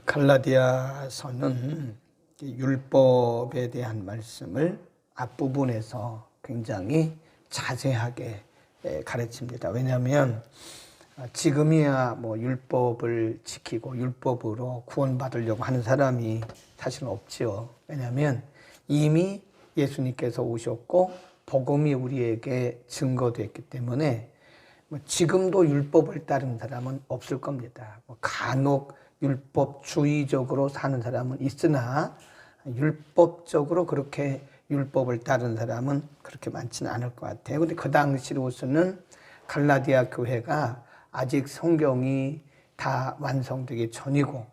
갈라디아서는 율법에 대한 말씀을 앞부분에서 굉장히 자세하게 가르칩니다. 왜냐하면 지금이야 율법을 지키고 율법으로 구원받으려고 하는 사람이 사실은 없지요. 왜냐하면 이미 예수님께서 오셨고 복음이 우리에게 증거됐기 때문에 지금도 율법을 따르는 사람은 없을 겁니다. 간혹 율법주의적으로 사는 사람은 있으나 율법적으로 그렇게 율법을 따르는 사람은 그렇게 많지는 않을 것 같아요. 근데 그 당시로서는 갈라디아 교회가 아직 성경이 다 완성되기 전이고,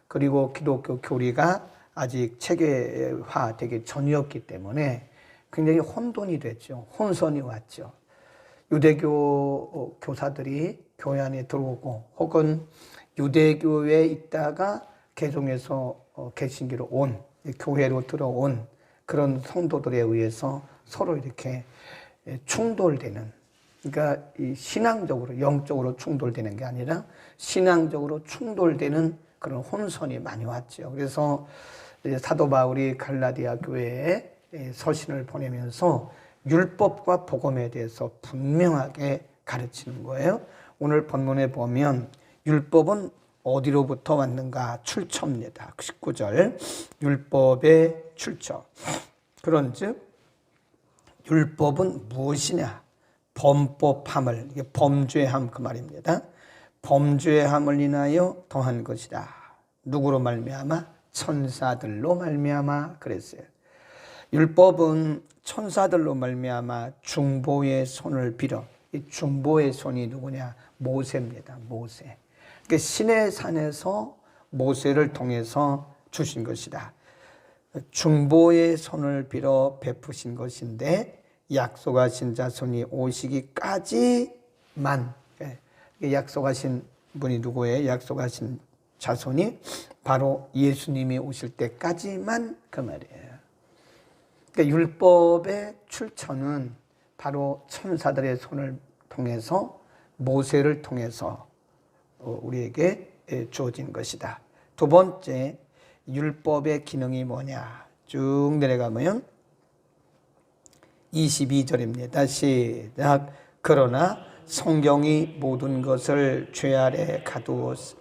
그리고 기독교 교리가 아직 체계화되기 전이었기 때문에 굉장히 혼돈이 됐죠. 혼선이 왔죠. 유대교 교사들이 교회 안에 들어오고, 혹은 유대교에 있다가 개종해서 개신교로 온, 교회로 들어온 그런 성도들에 의해서 서로 이렇게 충돌되는, 그러니까 이 신앙적으로, 영적으로 충돌되는 게 아니라 신앙적으로 충돌되는 그런 혼선이 많이 왔죠. 그래서 사도 바울이 갈라디아 교회에 서신을 보내면서 율법과 복음에 대해서 분명하게 가르치는 거예요. 오늘 본문에 보면 율법은 어디로부터 왔는가? 출처입니다. 19절 율법의 출처. 그런즉 율법은 무엇이냐? 범법함을, 이게 범죄함 그 말입니다. 범죄함을 인하여 더한 것이다. 누구로 말미암아? 천사들로 말미암아 그랬어요. 율법은 천사들로 말미암아 중보의 손을 빌어, 이 중보의 손이 누구냐? 모세입니다. 모세. 그러니까 시내 산에서 모세를 통해서 주신 것이다. 중보의 손을 빌어 베푸신 것인데 약속하신 자손이 오시기까지만, 약속하신 분이 누구예요? 약속하신 자손이 바로 예수님이 오실 때까지만 그 말이에요. 그러니까 율법의 출처는 바로 천사들의 손을 통해서, 모세를 통해서 우리에게 주어진 것이다. 두 번째, 율법의 기능이 뭐냐? 쭉 내려가면 22절입니다. 시작. 그러나 성경이 모든 것을 죄 아래 가두었으니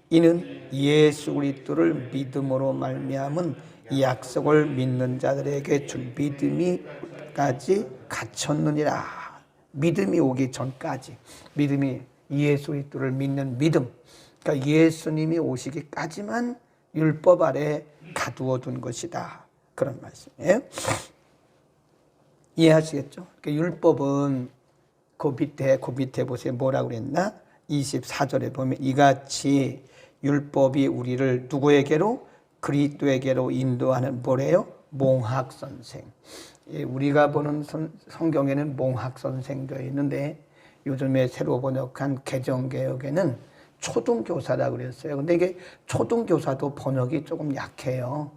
이는 예수 그리스도를 믿음으로 말미암은 약속을 믿는 자들에게 준 믿음이까지 갖췄느니라. 믿음이 오기 전까지, 믿음이 예수 그리스도를 믿는 믿음, 그러니까 예수님이 오시기까지만 율법 아래 가두어 둔 것이다. 그런 말씀이에요. 이해하시겠죠? 그러니까 율법은 그 밑에 보세요. 뭐라고 그랬나? 24절에 보면 이같이 율법이 우리를 누구에게로? 그리스도에게로 인도하는 뭐래요? 몽학선생. 우리가 보는 성경에는 몽학선생 되어 있는데 요즘에 새로 번역한 개정개혁에는 초등교사라고 그랬어요. 근데 이게 초등교사도 번역이 조금 약해요.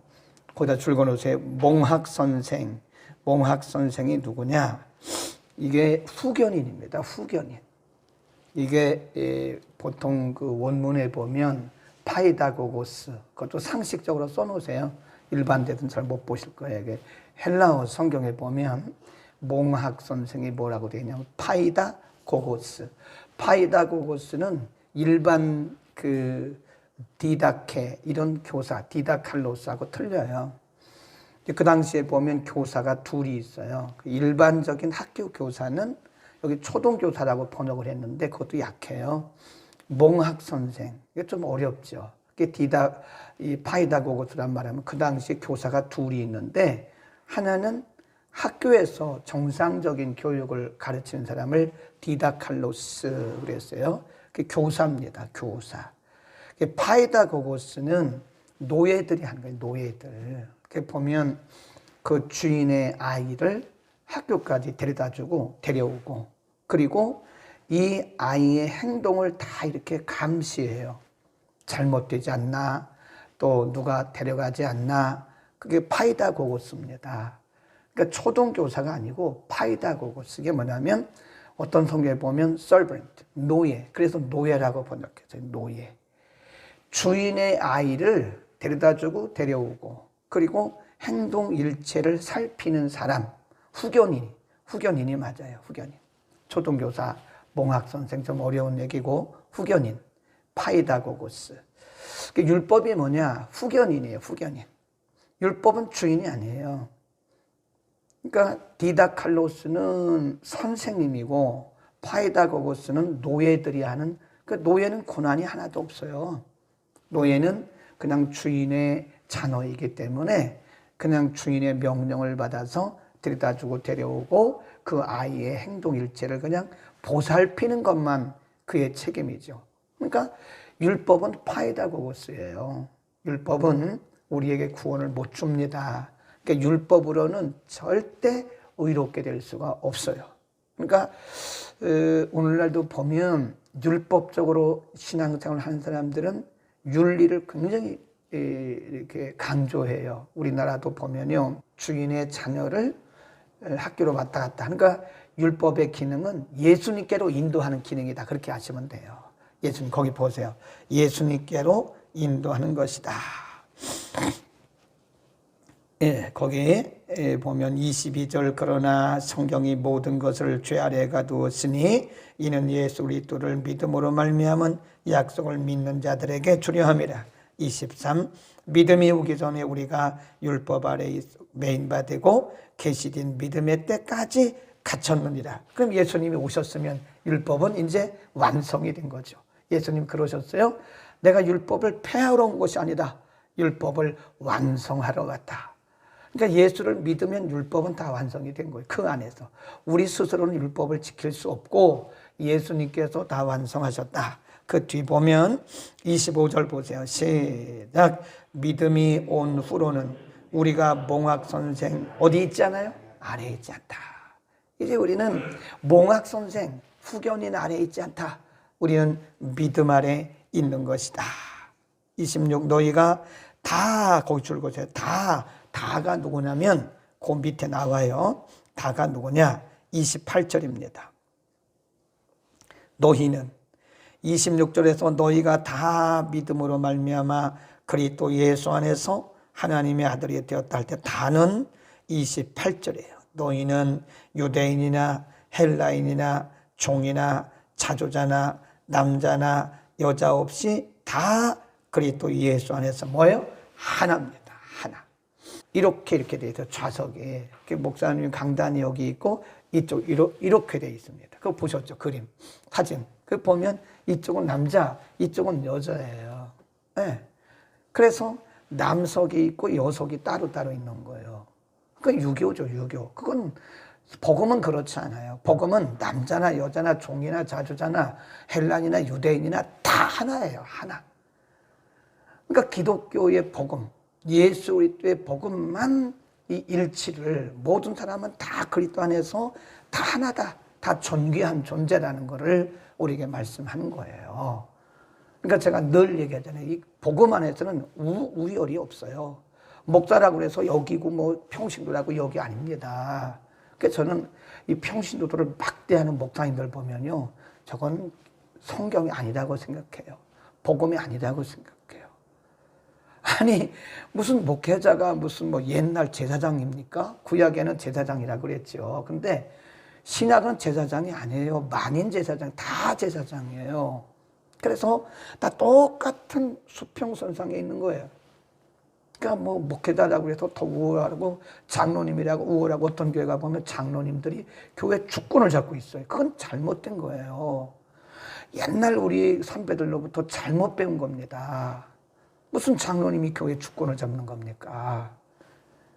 거기다 줄거놓으세요. 몽학선생. 몽학선생이 누구냐? 이게 후견인입니다. 후견인. 이게 보통 그 원문에 보면 파이다고고스, 그것도 상식적으로 써놓으세요. 일반 데는 잘 못 보실 거예요. 이게 헬라어 성경에 보면 몽학 선생이 뭐라고 되어 있냐면 파이다고고스. 파이다고고스는 일반 그 디다케 이런 교사, 디다칼로스하고 틀려요. 그 당시에 보면 교사가 둘이 있어요. 일반적인 학교 교사는 여기 초등교사라고 번역을 했는데 그것도 약해요. 몽학 선생. 이게 좀 어렵죠. 이 파이다고고스란 말하면 그 당시에 교사가 둘이 있는데 하나는 학교에서 정상적인 교육을 가르치는 사람을 디다칼로스 그랬어요. 그게 교사입니다. 교사. 파이다고고스는 노예들이 하는 거예요. 노예들. 보면 그 주인의 아이를 학교까지 데려다주고 데려오고, 그리고 이 아이의 행동을 다 이렇게 감시해요. 잘못되지 않나, 또 누가 데려가지 않나. 그게 파이다고고스입니다. 그러니까 초등교사가 아니고 파이다고고스. 이게 뭐냐면 어떤 성경에 보면 servant, 노예. 그래서 노예라고 번역했어요. 노예. 주인의 아이를 데려다주고 데려오고 그리고 행동 일체를 살피는 사람, 후견인이 맞아요. 후견인. 초등교사, 몽학선생 좀 어려운 얘기고 후견인, 파이다고고스. 율법이 뭐냐? 후견인이에요. 후견인. 율법은 주인이 아니에요. 그러니까 디다칼로스는 선생님이고 파이다고고스는 노예들이 하는, 그 노예는 고난이 하나도 없어요. 노예는 그냥 주인의 자녀이기 때문에 그냥 주인의 명령을 받아서 데려다주고 데려오고 그 아이의 행동 일체를 그냥 보살피는 것만 그의 책임이죠. 그러니까 율법은 파이다고고스예요. 율법은 우리에게 구원을 못 줍니다. 그러니까 율법으로는 절대 의롭게 될 수가 없어요. 그러니까 오늘날도 보면 율법적으로 신앙생활을 하는 사람들은 윤리를 굉장히 이렇게 강조해요. 우리나라도 보면요, 주인의 자녀를 학교로 왔다 갔다. 그러니까 율법의 기능은 예수님께로 인도하는 기능이다. 그렇게 아시면 돼요. 예수님 거기 보세요. 예수님께로 인도하는 것이다. 예, 거기에 보면 22절 그러나 성경이 모든 것을 죄 아래 가두었으니 이는 예수 그리스도를 믿음으로 말미암은 약속을 믿는 자들에게 주려 함이라. 23 믿음이 오기 전에 우리가 율법 아래 매인 바 되고 계시된 믿음의 때까지 갇혔느니라. 그럼 예수님이 오셨으면 율법은 이제 완성이 된 거죠. 예수님 그러셨어요. 내가 율법을 폐하러 온 것이 아니다. 율법을 완성하러 갔다. 그러니까 예수를 믿으면 율법은 다 완성이 된 거예요. 그 안에서. 우리 스스로는 율법을 지킬 수 없고 예수님께서 다 완성하셨다. 그 뒤 보면 25절 보세요. 시작. 믿음이 온 후로는 우리가 몽학선생 어디 있지 않아요? 아래에 있지 않다. 이제 우리는 몽학선생, 후견인 아래에 있지 않다. 우리는 믿음 아래 있는 것이다. 26 너희가 다 거기 줄 것이에요. 다가 누구냐면 그 밑에 나와요. 다가 누구냐? 28절입니다. 너희는 26절에서 너희가 다 믿음으로 말미암아 그리스도 예수 안에서 하나님의 아들이 되었다 할 때 다는 28절이에요. 너희는 유대인이나 헬라인이나 종이나 자조자나 남자나 여자 없이 다 그리스도 예수 안에서 뭐예요? 하나입니다. 하나. 이렇게 돼 있어요. 좌석에. 목사님 강단이 여기 있고 이쪽 이렇게 돼 있습니다. 그거 보셨죠? 그림, 사진. 그 보면 이쪽은 남자, 이쪽은 여자예요. 네. 그래서 남석이 있고 여석이 따로따로 있는 거예요. 그건 유교죠, 유교. 그건 복음은 그렇지 않아요. 복음은 남자나 여자나 종이나 자주자나 헬란이나 유대인이나 다 하나예요. 하나. 그러니까 기독교의 복음, 예수 그리스도의 복음만 이 일치를 모든 사람은 다 그리스도 안에서 다 하나다. 다 존귀한 존재라는 것을 우리에게 말씀하는 거예요. 그러니까 제가 늘 얘기하잖아요. 이 복음 안에서는 우열이 없어요. 목사라고 해서 여기고 뭐 평신도라고 여기 아닙니다. 그래서 저는 이 평신도들을 막대하는 목사님들 보면요, 저건 성경이 아니라고 생각해요. 복음이 아니라고 생각해요. 아니 무슨 목회자가 무슨 뭐 옛날 제사장입니까? 구약에는 제사장이라고 그랬죠. 근데 신약은 제사장이 아니에요. 만인 제사장, 다 제사장이에요. 그래서 다 똑같은 수평선상에 있는 거예요. 그러니까 뭐 목회자라고 해서 더 우월하고 장로님이라고 우월하고 어떤 교회가 보면 장로님들이 교회 주권을 잡고 있어요. 그건 잘못된 거예요. 옛날 우리 선배들로부터 잘못 배운 겁니다. 무슨 장로님이 교회 주권을 잡는 겁니까?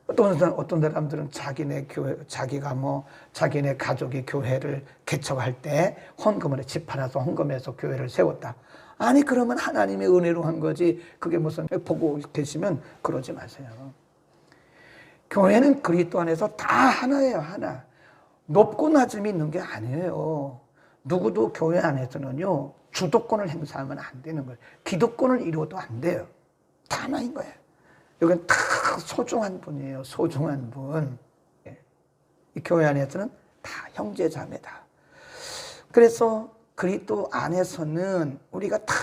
어떤 사람들은 자기네 교회, 자기네 가족이 교회를 개척할 때 헌금을 해, 집 팔아서 헌금해서 교회를 세웠다. 아니, 그러면 하나님의 은혜로 한 거지. 그게 무슨, 보고 계시면 그러지 마세요. 교회는 그리스도 안에서 다 하나예요, 하나. 높고 낮음이 있는 게 아니에요. 누구도 교회 안에서는요, 주도권을 행사하면 안 되는 거예요. 기득권을 이루어도 안 돼요. 다 하나인 거예요. 여기는 다 소중한 분이에요. 소중한 분. 이 교회 안에서는 다 형제 자매다. 그래서 그리스도 안에서는 우리가 다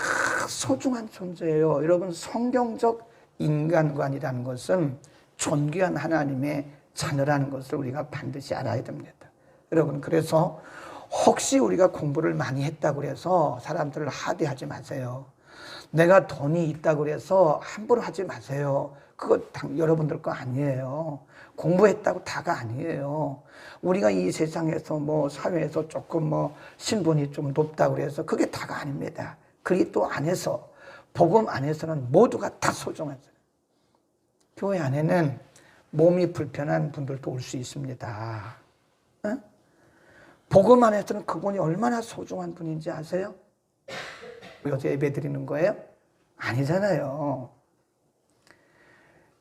소중한 존재예요. 여러분, 성경적 인간관이라는 것은 존귀한 하나님의 자녀라는 것을 우리가 반드시 알아야 됩니다. 여러분, 그래서 혹시 우리가 공부를 많이 했다고 해서 사람들을 하대하지 마세요. 내가 돈이 있다고 해서 함부로 하지 마세요. 그거 여러분들 거 아니에요. 공부했다고 다가 아니에요. 우리가 이 세상에서 사회에서 조금 신분이 좀 높다고 해서 그게 다가 아닙니다. 그리스도 안에서, 복음 안에서는 모두가 다 소중한 사람. 교회 안에는 몸이 불편한 분들도 올 수 있습니다. 응? 복음 안에서는 그분이 얼마나 소중한 분인지 아세요? 요새 예배 드리는 거예요? 아니잖아요.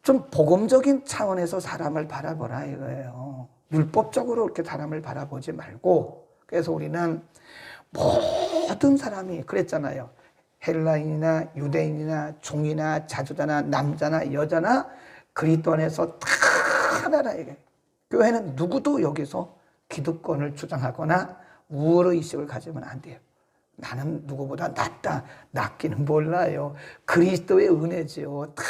좀 복음적인 차원에서 사람을 바라보라 이거예요. 율법적으로 이렇게 사람을 바라보지 말고. 그래서 우리는 모든 사람이 그랬잖아요. 헬라인이나 유대인이나 종이나 자주자나 남자나 여자나 그리스도 안에서 다 하나라 이게. 교회는 누구도 여기서 기득권을 주장하거나 우월의식을 가지면 안 돼요. 나는 누구보다 낫다. 낫기는 몰라요. 그리스도의 은혜지요. 다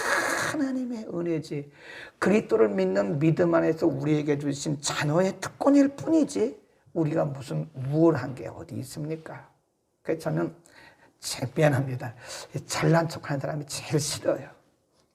하나님의 은혜지. 그리스도를 믿는 믿음 안에서 우리에게 주신 자녀의 특권일 뿐이지 우리가 무슨 우월한 게 어디 있습니까? 그래서 저는 참 미안합니다. 잘난 척하는 사람이 제일 싫어요.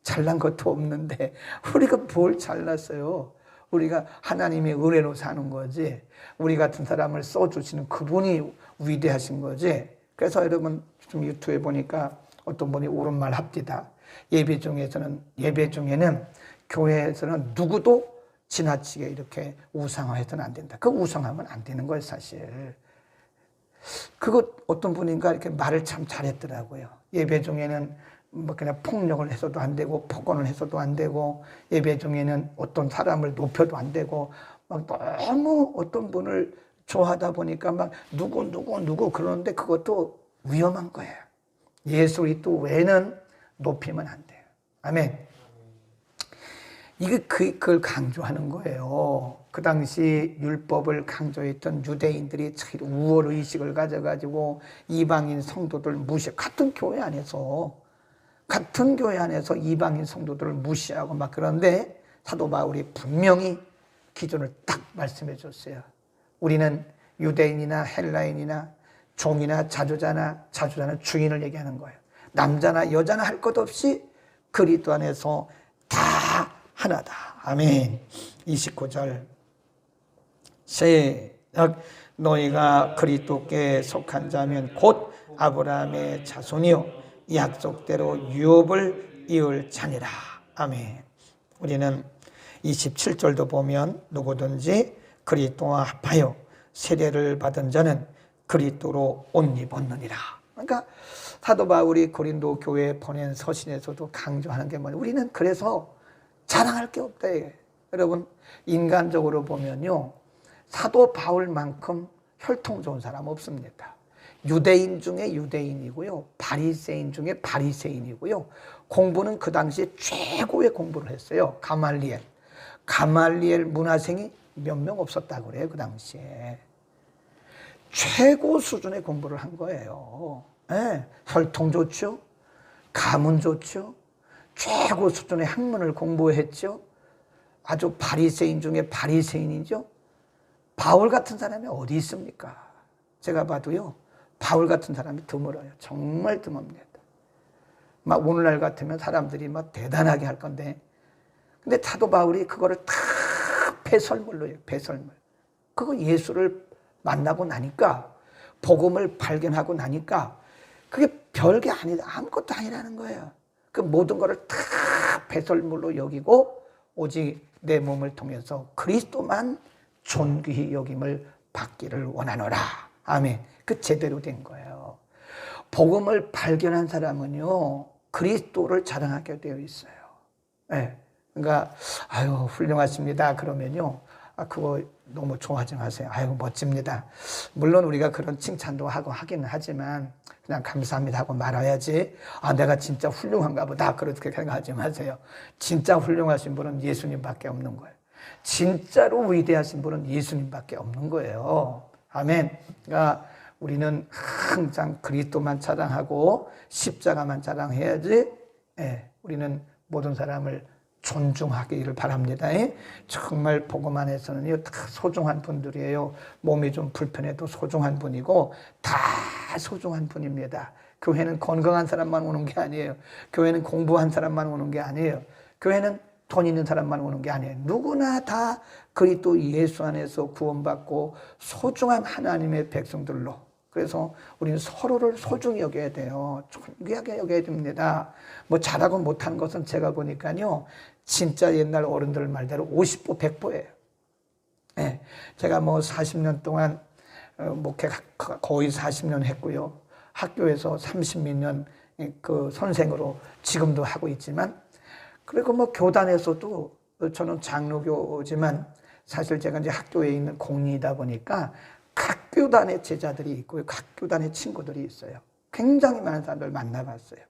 잘난 것도 없는데 우리가 뭘 잘났어요? 우리가 하나님의 은혜로 사는 거지. 우리 같은 사람을 써주시는 그분이 위대하신 거지. 그래서 여러분 좀 유튜브에 보니까 어떤 분이 옳은 말 합디다. 예배 중에는 교회에서는 누구도 지나치게 이렇게 우상화해서는 안 된다. 그 우상하면 안 되는 거예요, 사실. 그거 어떤 분인가 이렇게 말을 참 잘했더라고요. 예배 중에는 그냥 폭력을 해서도 안 되고 폭언을 해서도 안 되고 예배 중에는 어떤 사람을 높여도 안 되고 막 너무 어떤 분을 좋아하다 보니까 막 누구 그러는데 그것도 위험한 거예요. 예수 그리스도 외에는 높이면 안 돼요. 아멘. 이게 그걸 강조하는 거예요. 그 당시 율법을 강조했던 유대인들이 우월 의식을 가져가지고 이방인 성도들 같은 교회 안에서 이방인 성도들을 무시하고 막 그런데 사도 바울이 분명히 기준을 딱 말씀해 줬어요. 우리는 유대인이나 헬라인이나 종이나 자주자는 주인을 얘기하는 거예요. 남자나 여자나 할 것 없이 그리스도 안에서 다 하나다. 아멘. 29절 시작. 너희가 그리스도께 속한 자면 곧 아브라함의 자손이요 약속대로 유업을 이을 자니라. 아멘. 우리는 27절도 보면 누구든지 그리스도와 합하여 세례를 받은 자는 그리스도로 옷 입었느니라. 그러니까 사도 바울이 고린도 교회에 보낸 서신에서도 강조하는 게 뭐냐. 우리는 그래서 자랑할 게 없다. 여러분 인간적으로 보면요. 사도 바울만큼 혈통 좋은 사람 없습니다. 유대인 중에 유대인이고요. 바리새인 중에 바리새인이고요. 공부는 그 당시에 최고의 공부를 했어요. 가말리엘 문화생이 몇 명 없었다고 그래요. 그 당시에. 최고 수준의 공부를 한 거예요. 네. 혈통 좋죠. 가문 좋죠. 최고 수준의 학문을 공부했죠. 아주 바리새인 중에 바리새인이죠. 바울 같은 사람이 어디 있습니까? 제가 봐도요. 바울 같은 사람이 드물어요. 정말 드뭅니다. 막 오늘날 같으면 사람들이 막 대단하게 할 건데, 근데 사도 바울이 그거를 다 배설물로 해요. 배설물. 그거 예수를 만나고 나니까, 복음을 발견하고 나니까 그게 별게 아니다. 아무것도 아니라는 거예요. 그 모든 거를 다 배설물로 여기고 오직 내 몸을 통해서 그리스도만 존귀히 여김을 받기를 원하노라. 아멘. 그 제대로 된 거예요. 복음을 발견한 사람은요, 그리스도를 자랑하게 되어 있어요. 네. 그러니까, 아유, 훌륭하십니다. 그러면요, 그거 너무 좋아하지 마세요. 아유, 멋집니다. 물론 우리가 그런 칭찬도 하고 하기는 하지만, 그냥 감사합니다 하고 말아야지, 내가 진짜 훌륭한가 보다. 그렇게 생각하지 마세요. 진짜 훌륭하신 분은 예수님밖에 없는 거예요. 진짜로 위대하신 분은 예수님밖에 없는 거예요. 아멘. 그러니까 우리는 항상 그리스도만 자랑하고 십자가만 자랑해야지, 우리는 모든 사람을 존중하기를 바랍니다. 정말 복음 안에서는요, 다 소중한 분들이에요. 몸이 좀 불편해도 소중한 분이고 다 소중한 분입니다. 교회는 건강한 사람만 오는 게 아니에요. 교회는 공부한 사람만 오는 게 아니에요. 교회는 돈 있는 사람만 오는 게 아니에요. 누구나 다 그리스도 예수 안에서 구원받고 소중한 하나님의 백성들로. 그래서 우리는 서로를 소중히 여겨야 돼요. 존귀하게 여겨야 됩니다. 뭐 잘하고 못한 것은 제가 보니까요, 진짜 옛날 어른들 말대로 50보 100보예요. 제가 뭐 40년 동안 목회 거의 40년 했고요. 학교에서 30몇 년 그 선생으로 지금도 하고 있지만, 그리고 뭐 교단에서도 저는 장로교지만 사실 제가 이제 학교에 있는 공리이다 보니까 각 교단의 제자들이 있고요. 각 교단의 친구들이 있어요. 굉장히 많은 사람들 만나봤어요.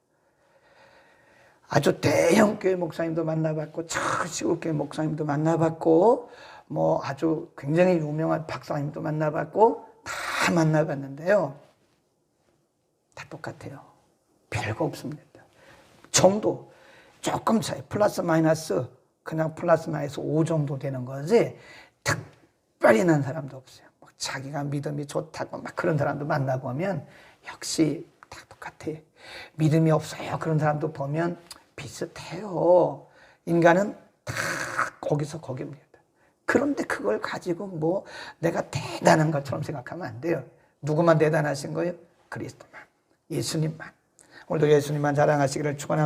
아주 대형 교회 목사님도 만나봤고, 시골교회 목사님도 만나봤고, 뭐 아주 굉장히 유명한 박사님도 만나봤고, 다 만나봤는데요. 다 똑같아요. 별거 없습니다. 정도 조금 차이, 플러스 마이너스, 그냥 플러스 마이너스 5 정도 되는 거지 특별히 난 사람도 없어요. 뭐 자기가 믿음이 좋다고 막 그런 사람도 만나보면 역시 다 똑같아요. 믿음이 없어요. 그런 사람도 보면 비슷해요. 인간은 다 거기서 거기입니다. 그런데 그걸 가지고 뭐 내가 대단한 것처럼 생각하면 안 돼요. 누구만 대단하신 거예요? 그리스도만, 예수님만. 오늘도 예수님만 자랑하시기를 축원합니다.